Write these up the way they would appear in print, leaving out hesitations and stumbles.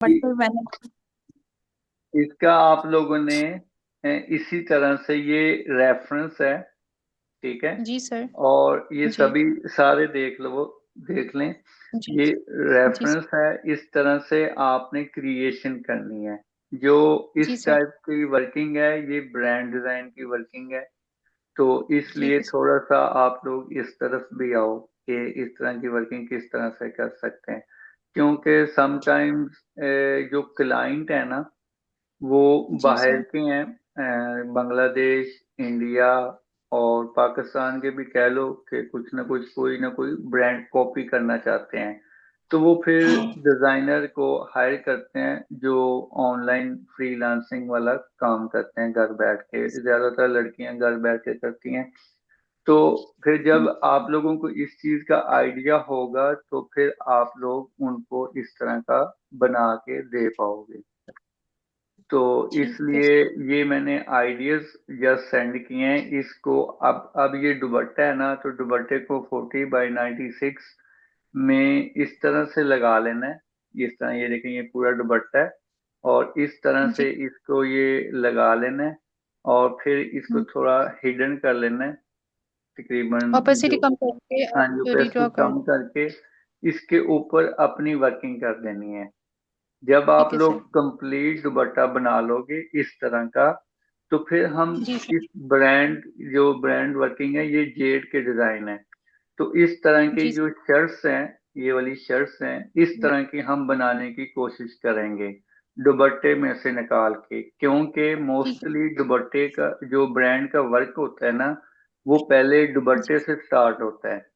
But फिर मैंने। इसका आप लोगों ने इसी तरह से ये रेफरेंस है, ठीक है। जी सर। और ये जी। सभी सारे देख लो, देख लें। जी। ये जी सर। रेफरेंस है, इस तरह से आपने क्रिएशन करनी है। जो जी इस सर। टाइप की वर्किंग है ये ब्रांड डिजाइन की वर्किंग है। तो ठीक इसलिए है सर। थोड़ा सा आप लोग इस तरफ भी आओ कि इस तरह की वर्किंग किस तरह से कर सकते हैं। क्योंकि समटाइम्स जो क्लाइंट है ना, वो जी बाहर सर। के हैं, बांग्लादेश, इंडिया और पाकिस्तान के भी कह लो, कि कुछ ना कोई ब्रांड कॉपी करना चाहते हैं। तो वो फिर डिजाइनर को हायर करते हैं जो ऑनलाइन फ्रीलांसिंग वाला काम करते हैं घर बैठ के। ज्यादातर लड़कियां घर बैठ के करती हैं। तो फिर जब आप लोगों को इस चीज का आइडिया होगा तो फिर आप लोग उनको इस तरह का बना के दे पाओगे। तो ठीक है इसलिए सर। ये मैंने आइडियाज जस्ट सेंड किए हैं इसको। अब ये दुपट्टा है ना, तो दुपट्टे को 40x96 में इस तरह से लगा लेना है। इस तरह ये देखें, ये पूरा दुपट्टा है और इस तरह जी। से इसको ये लगा लेना है। और फिर इसको थोड़ा हिडन कर लेना है तकरीबन। ऑपेसिटी जो कम करके हाँ, आप जो रिड्रॉ पैसे कर। कम करके इसके ऊपर अपनी वर्किंग कर देनी है। जब आप ठीक है लोग सर। कंप्लीट दुपट्टा बना लोगे इस तरह का, तो फिर हम जी इस सर। ब्रांड जो ब्रांड वर्किंग है ये जेड के डिजाइन है। तो इस तरह की जी जो सर। शर्ट्स हैं, ये वाली शर्ट्स हैं, इस तरह की हम बनाने की कोशिश करेंगे दुपट्टे में से निकाल के। क्योंकि ठीक मोस्टली दुपट्टे का जो ब्रांड का वर्क होता है ना, वो पहले है। जी। दुपट्टे से स्टार्ट होता है।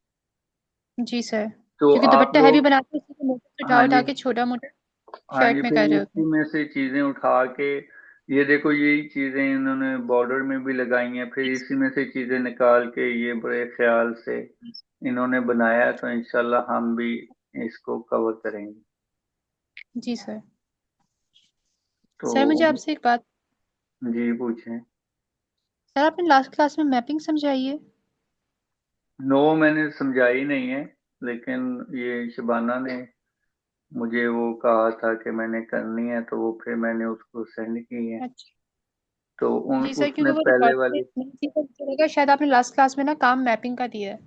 जी सर। तो क्योंकि आप दुपट्टा हैवी लोग, बनाते हैं इसलिए मोटा उठा हाँ उठा जी, के छोटा मोटा हाँ जी, शर्ट में फिर कर रहे होते इसी हैं। में से चीजें उठा के, ये देखो यही चीजें इन्होंने बॉर्डर में भी लगाई हैं, फिर इसी में से चीजें निकाल के ये बड़े ख्याल से इन्होंने बनाया है। तो इंशाल्लाह हम भी इसको कवर करेंगे। जी सर। तो सर मुझे आपसे एक बात। जी पूछें। सर आपने लास्ट क्लास में मैपिंग समझाई है। नो, मैंने समझाई नहीं है, लेकिन ये शबाना ने मुझे वो कहा था कि मैंने करनी है, तो वो फिर मैंने उसको सेंड की है। अच्छा। तो जी सर उसने क्योंकि वो पहले रिकॉर्ड वाली, नहीं थी तो मुझे लगा शायद आपने लास्ट क्लास में ना काम मैपिंग का दिया है।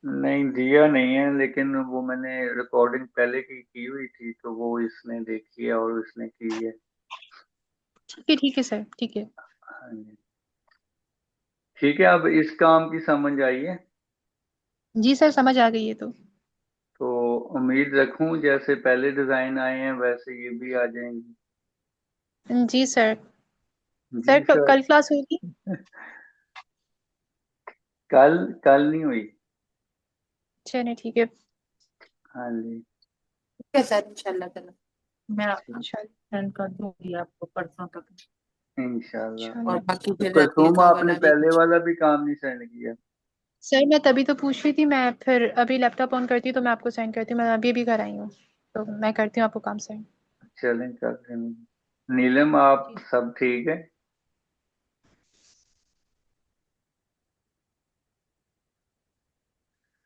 नहीं दिया नहीं है, लेकिन वो मैंने रिकॉर्डिंग पहले की हुई थी, तो वो इसने देखी है और इसने की है। ठीक है सर ठीक है। हाँ जी। ठीक है, अब इस काम की समझ आई है। जी सर समझ आ गई है तो। तो उम्मीद रखूं जैसे पहले डिजाइन आए हैं वैसे ये भी आ जाएंगे। जी सर। सर जी सर। कल क्लास होगी। कल कल नहीं हुई। चलिए ठीक है। हाँ जी। ठीक है सर इंशाल्लाह कल। मैं ठीक, इंशाल्लाह सेंड कर दूंगी आपको परसों तक। इंशाल्लाह। और बाकी तो फिर कुलथूम रेप्लिका आपने वाला भी पहले कुछ। वाला भी काम नहीं सेंड किया। सर मैं तभी तो पूछ रही थी मैं फिर अभी लैपटॉप ऑन करती हूँ तो मैं आपको सेंड करती हूँ मैं अभी घर आई हूँ। तो मैं करती हूँ आपको काम सेंड। चलें कर देंगे। नीलम, आप जी। सब ठीक है?